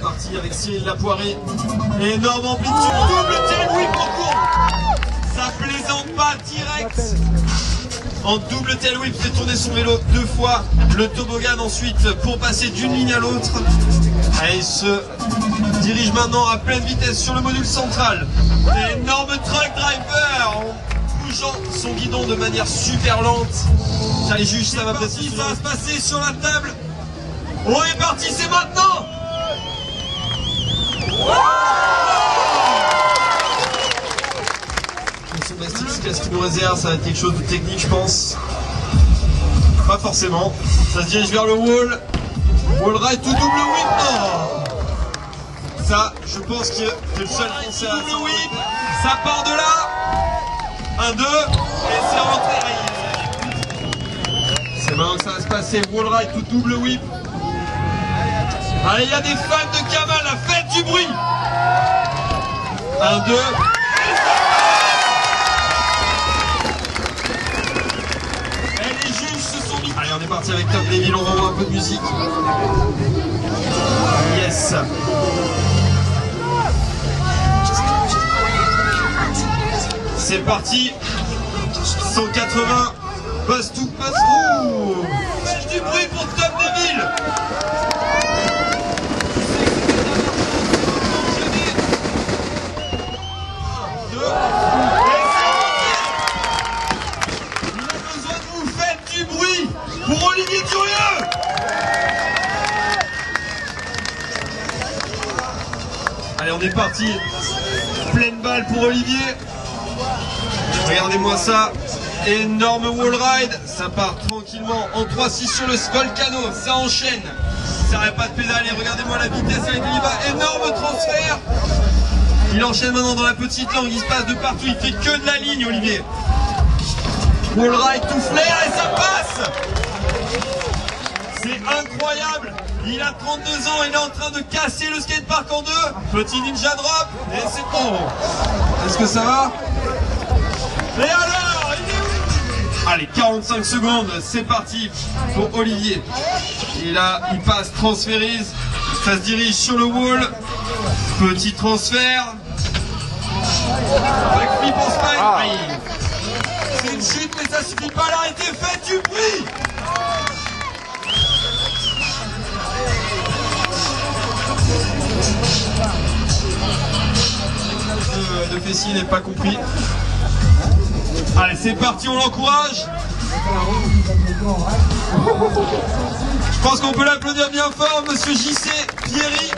parti avec Cyril Lapoiré. Énorme amplitude, double tail whip en cours. Ça plaisante pas, direct. En double tail whip, fait tourner son vélo 2 fois. Le toboggan ensuite pour passer d'une ligne à l'autre. Et il se dirige maintenant à pleine vitesse sur le module central. Énorme truck driver en bougeant son guidon de manière super lente. Ça les juge, ça va passer. Ça va se passer sur la table. On est parti, c'est maintenant. Qu'est-ce qu'il nous réserve? Ça va être quelque chose de technique, je pense. Pas forcément. Ça se dirige vers le wall. Wall ride tout double whip. Oh, ça, je pense que c'est le seul français à double whip. Ça part de là. 1, 2. Et c'est rentré. C'est maintenant que ça va se passer. Wall ride tout double whip. Allez, il y a des fans de Kamal. La fête du bruit. 1, 2. Allez, on est parti avec Top Devil, on revoit un peu de musique. Yes. C'est parti. 180. Passe tout, passe. Ouh. Faites du bruit pour Top Devil. Pour Olivier Durieux. Allez, on est parti. Pleine balle pour Olivier. Regardez-moi ça. Énorme wall ride. Ça part tranquillement en 3-6 sur le Volcano. Ça enchaîne. Ça n'arrête pas de pédaler. Regardez-moi la vitesse avec l'Iva. Énorme transfert. Il enchaîne maintenant dans la petite langue. Il se passe de partout. Il fait que de la ligne, Olivier. Wall ride tout flair et ça passe. C'est incroyable. Il a 32 ans, il est en train de casser le skatepark en deux. Petit ninja drop, et c'est bon. Est-ce que ça va? Et alors, il est où? Allez, 45 secondes, c'est parti pour Olivier. Et là, il passe transférise. Ça se dirige sur le wall. Petit transfert. Backflip en spine. C'est une chute, mais ça suffit pas à l'arrêter. Faites du bruit. De fessier n'est pas compris. Allez, c'est parti, on l'encourage. Je pense qu'on peut l'applaudir bien fort, monsieur JC Pierry.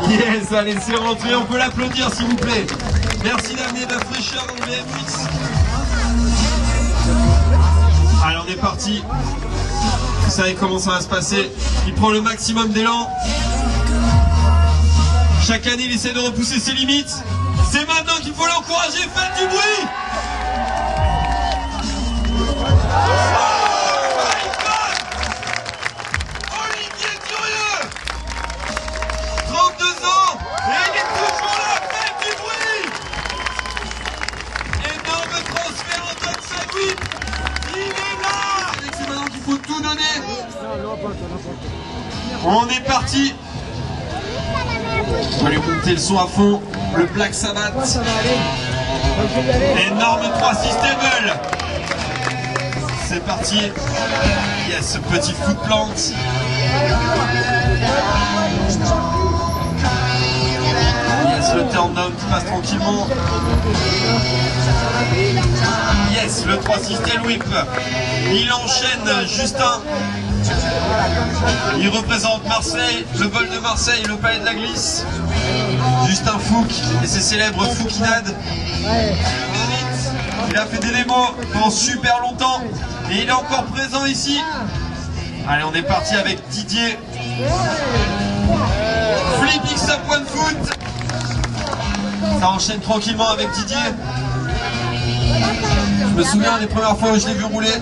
Yes, allez, c'est rentré, on peut l'applaudir s'il vous plaît. Merci d'amener de la fraîcheur dans le BMX. Allez, on est parti. Vous savez comment ça va se passer. Il prend le maximum d'élan. Chaque année, il essaie de repousser ses limites. C'est maintenant qu'il faut l'encourager. Faites du bruit. Oh my God, Olivier Durieux, 32 ans, et il est toujours là. Faites du bruit. Énorme transfert en top side whip. Il est là. C'est maintenant qu'il faut tout donner. On est parti. On va lui monter le son à fond. Le Black Sabbath. Énorme 3-6 table. C'est parti. Yes, ce petit foot plant. Yes, le turn down qui passe tranquillement. Yes, le 3-6 tail whip. Il enchaîne Justin. Il représente Marseille, le vol de Marseille, le palais de la glisse. Justin Fouque et ses célèbres Fouquinades. Il a fait des démos pendant super longtemps et il est encore présent ici. Allez, on est parti avec Didier. Flip X up one foot. Ça enchaîne tranquillement avec Didier. Je me souviens des premières fois où je l'ai vu rouler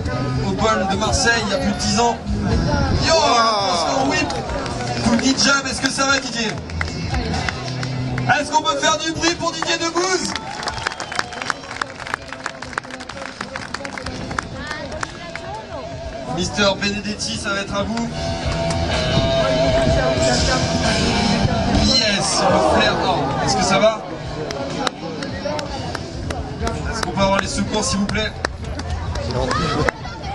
au bol de Marseille il y a plus de 10 ans. Yo, transfert en whip. Tout ninja, est-ce que ça va Didier? Est-ce qu'on peut faire du bruit pour Didier Debouze? Mister Benedetti, ça va être à vous. Yes, le flair. Non, est-ce que ça va? Est-ce qu'on peut avoir les secours s'il vous plaît?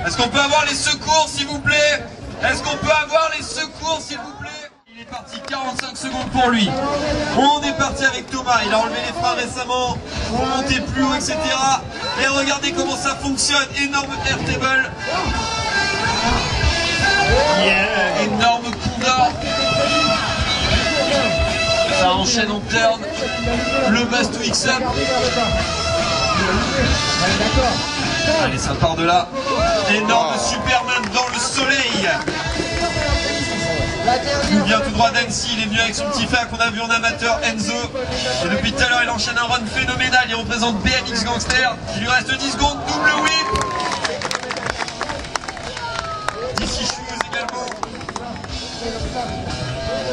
Est-ce qu'on peut avoir les secours s'il vous plaît? Est-ce qu'on peut avoir les secours s'il vous plaît? Il est parti, 45 secondes pour lui. On est parti avec Thomas, il a enlevé les freins récemment pour monter plus haut, etc. Et regardez comment ça fonctionne, énorme airtable. Yeah, énorme coup d'or. Ça enchaîne en turn. Le bust to X-up. Allez, ça part de là. Énorme Superman dans le soleil. Il vient tout droit d'Annecy, il est venu avec son petit frère qu'on a vu en amateur, Enzo. Et depuis tout à l'heure, il enchaîne un run phénoménal. Il représente BMX Gangster. Il lui reste 10 secondes, double whip. DC Shoes également.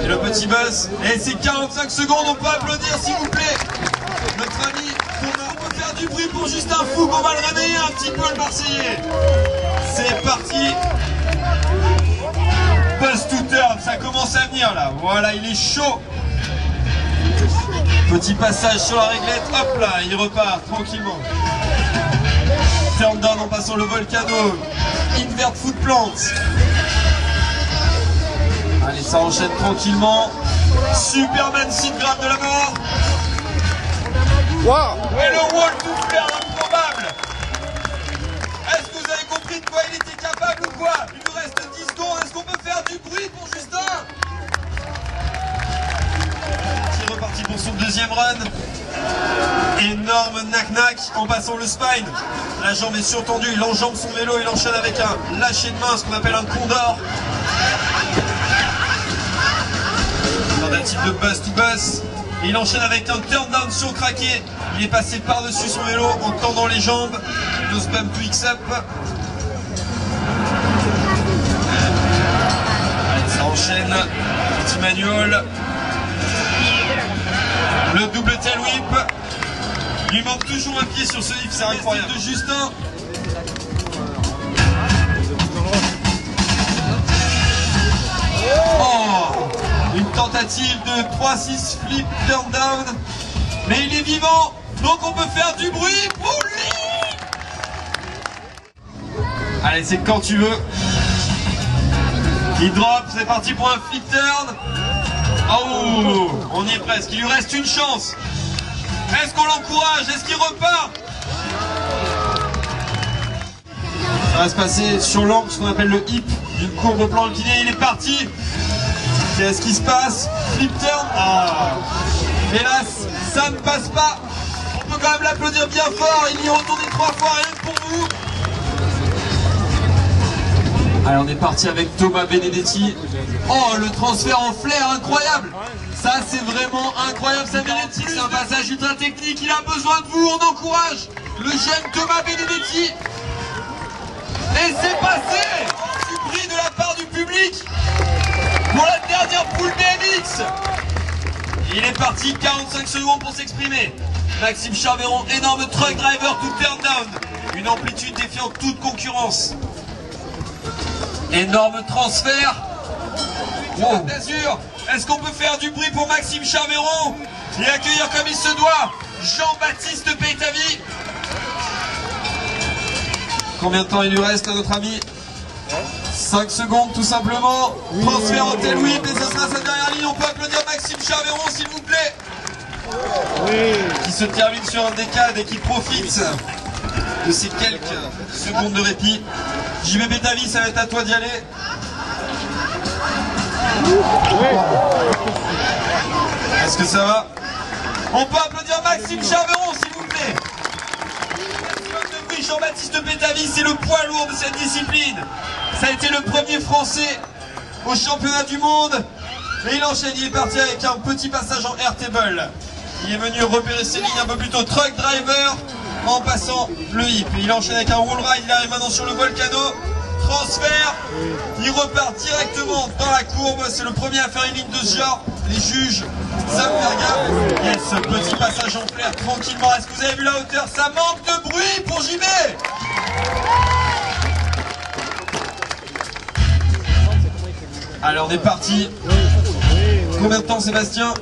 Et le petit buzz. Et c'est 45 secondes, on peut applaudir s'il vous plaît. Notre ami Thomas, on peut faire du bruit pour Justin Fouque, on va le réveiller un petit peu le Marseillais. C'est parti. Buzz to turn, ça commence à venir là. Voilà, il est chaud. Petit passage sur la réglette, hop là, il repart tranquillement. Turn down en passant le volcano. Invert foot plant. Allez, ça enchaîne tranquillement. Superman syndrome de la mort. Wow. Et le wall to flare improbable. Est-ce que vous avez compris de quoi il était capable ou quoi? Il nous reste 10 secondes, est-ce qu'on peut faire du bruit pour Justin? Il est reparti pour son deuxième run. Énorme knack-knack en passant le spine. La jambe est surtendue, il enjambe son vélo, il enchaîne avec un lâcher de main, ce qu'on appelle un condor. Un type de buzz to buzz. Et il enchaîne avec un turn down sur craqué. Il est passé par-dessus son vélo en tendant les jambes. Nose bump to X-up. Allez, ça enchaîne. Petit manual. Le double tail whip. Il lui manque toujours un pied sur ce hip, c'est incroyable. De Justin. Oh, une tentative de 3-6 flip turn down. Mais il est vivant, donc on peut faire du bruit pour lui. Allez, c'est quand tu veux. Il drop, c'est parti pour un flip turn. Oh, on y est presque, il lui reste une chance. Est-ce qu'on l'encourage? Est-ce qu'il repart? Ça va se passer sur l'angle, ce qu'on appelle le hip, d'une courbe au plan incliné. Il est parti. Qu'est-ce qui se passe? Flip turn. Ah. Hélas, ça ne passe pas. On peut quand même l'applaudir bien fort. Il y est retourné 3 fois, rien que pour vous. Allez, on est parti avec Thomas Benedetti. Oh, le transfert en flair, incroyable. Ça, c'est vraiment incroyable. Ça mérite, c'est un passage ultra technique. Il a besoin de vous. On encourage le jeune Thomas Benedetti. Et c'est passé. Du prix de la part du public pour la dernière poule BMX. Il est parti, 45 secondes pour s'exprimer. Maxime Charveron, énorme truck driver to turn down. Une amplitude défiant toute concurrence. Énorme transfert. Wow. d'Azur. Est-ce qu'on peut faire du bruit pour Maxime Charveron et accueillir comme il se doit Jean-Baptiste Peytavi? Combien de temps il lui reste à notre ami? 5 secondes tout simplement. Transfert en tail whip et ça sera sa dernière ligne. On peut applaudir Maxime Charveron s'il vous plaît. Qui se termine sur un décade et qui profite de ces quelques secondes de répit. JB Peytavi, ça va être à toi d'y aller. Est-ce que ça va? On peut applaudir Maxime Charveron s'il vous plaît. Jean-Baptiste Peytavi, c'est le poids lourd de cette discipline. Ça a été le premier français au championnat du monde. Et il enchaîne, il est parti avec un petit passage en airtable. Il est venu repérer ses lignes un peu plus tôt. Truck driver en passant le hip. Il enchaîne avec un wall ride, il arrive maintenant sur le volcano. Transfert, il repart directement dans la courbe. C'est le premier à faire une ligne de ce genre. Les juges savent faire gaffe. Yes, ce petit passage en flair tranquillement. Est-ce que vous avez vu la hauteur? Ça manque de bruit pour JB. Allez, on est parti. Combien de temps, Sébastien?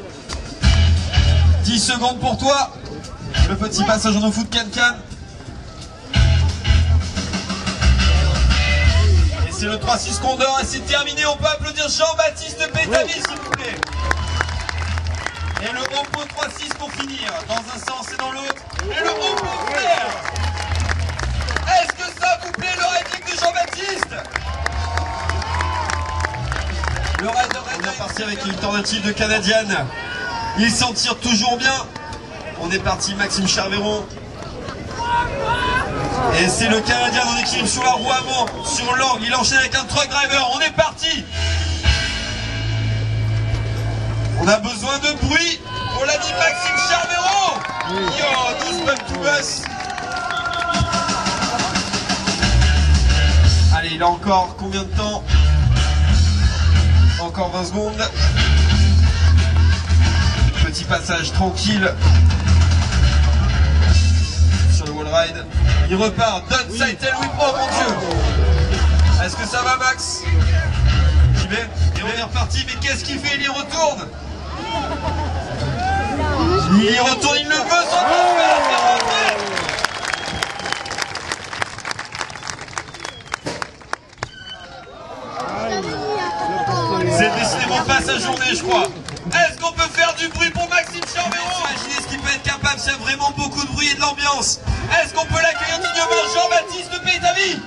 10 secondes pour toi. Le petit passage en foot can-can. Et c'est le 3-6 Condor et c'est terminé. On peut applaudir Jean-Baptiste Pétavy, s'il vous plaît. Et le repos 3-6 pour finir. Dans un sens et dans l'autre. Et le repos clair. Est-ce que ça vous plaît, le riding de Jean-Baptiste? Le rider est parti avec une tentative de canadienne. Il s'en tire toujours bien. On est parti, Maxime Charveron. Et c'est le Canadien en équilibre sur la roue avant, sur l'angle. Il enchaîne avec un truck driver. On est parti. On a besoin de bruit pour l'ami Maxime Charveron. Yo, 12 bump to bus. Allez, il a encore combien de temps? Encore 20 secondes. Petit passage tranquille sur le wall ride. Il repart. Downside tail whip. Oh mon Dieu. Est-ce que ça va, Max? J'y vais. Et on est reparti. Mais qu'est-ce qu'il fait? Il y retourne. Il y retourne. Il le veut. Son transfert. C'est rentré. C'est décidément pas sa journée, je crois. Est-ce qu'on peut faire du bruit pour Maxime Charveron? Imaginez ce qu'il peut être capable s'il y a vraiment beaucoup de bruit et de l'ambiance. Est-ce qu'on peut l'accueillir dignement, Jean-Baptiste Pétavy?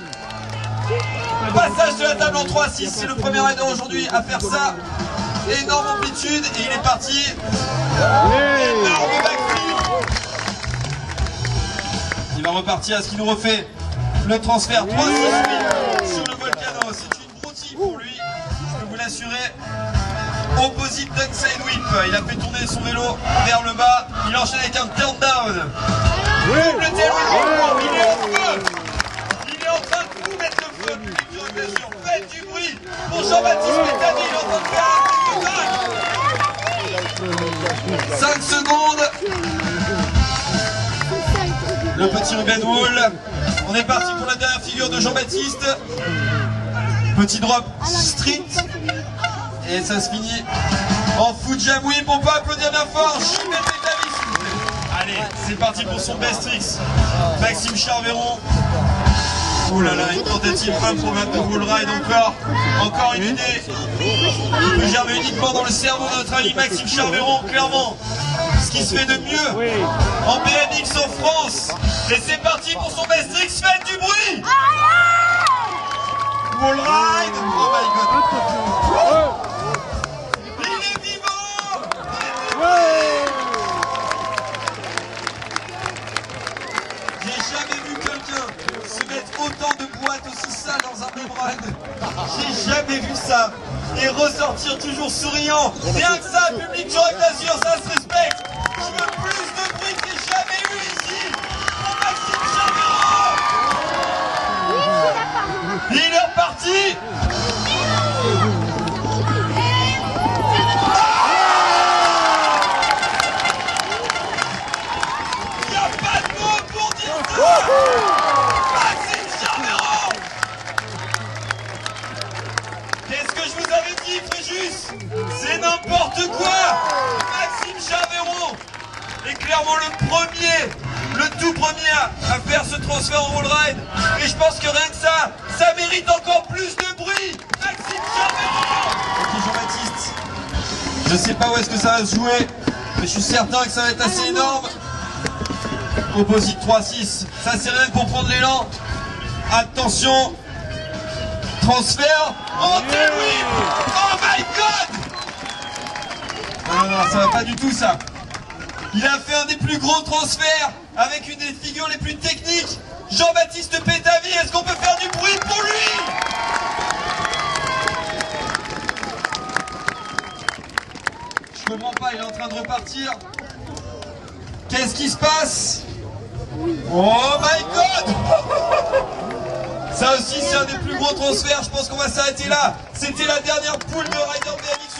Passage de la table en 3-6, c'est le premier rider aujourd'hui à faire ça. Énorme amplitude et il est parti. Énorme backflip. Il va repartir. Est-ce qu'il nous refait le transfert 3-6 sur le Volcano? C'est une broutille pour lui, je peux vous l'assurer. Opposite downside whip. Il a fait tourner son vélo vers le bas. Il enchaîne avec un turn down. Double tail whip. Il est en feu. Il est en train de vous mettre le feu. Plus dur, faites du bruit pour Jean-Baptiste Pétavy. Il est en train de faire un truc de dingue. 5 secondes. Le petit Ruben Wall. On est parti pour la dernière figure de Jean-Baptiste. Petit drop street. Et ça se finit en foot jam whip. On peut applaudir bien fort. Allez, c'est parti pour son best tricks. Maxime Charveron. Oh là là, une tentative improbable de wall ride encore. Encore une idée qui peut germer uniquement dans le cerveau de notre ami Maxime Charveron. Clairement, ce qui se fait de mieux en BMX en France. Et c'est parti pour son best tricks. Faites du bruit. Wall ride. Oh my god. J'ai jamais vu quelqu'un se mettre autant de boîtes aussi sales dans un même ride. J'ai jamais vu ça. Et ressortir toujours souriant. Rien que ça, public du Rock d'Azur, ça se respecte. Je veux plus de bruit que j'ai jamais eu ici. Pour Maxime Charveron. Il est reparti. Maxime Charveron. Qu'est-ce que je vous avais dit, Fréjus? C'est n'importe quoi. Maxime Charveron est clairement le tout premier à faire ce transfert en wall ride. Et je pense que rien que ça mérite encore plus de bruit. Maxime Charveron. Ok, Jean-Baptiste, je sais pas où est-ce que ça va se jouer, mais je suis certain que ça va être assez énorme. Opposite 3-6, ça c'est rien que pour prendre l'élan. Attention, transfert en tail whip. Oh my god. Non, ça va pas du tout ça. Il a fait un des plus gros transferts avec une des figures les plus techniques. Jean-Baptiste Pétavy, est-ce qu'on peut faire du bruit pour lui? Je comprends pas, il est en train de repartir. Qu'est-ce qui se passe? Oh my god. Ça aussi c'est un des plus gros transferts. Je pense qu'on va s'arrêter là. C'était la dernière poule de Rider BMX.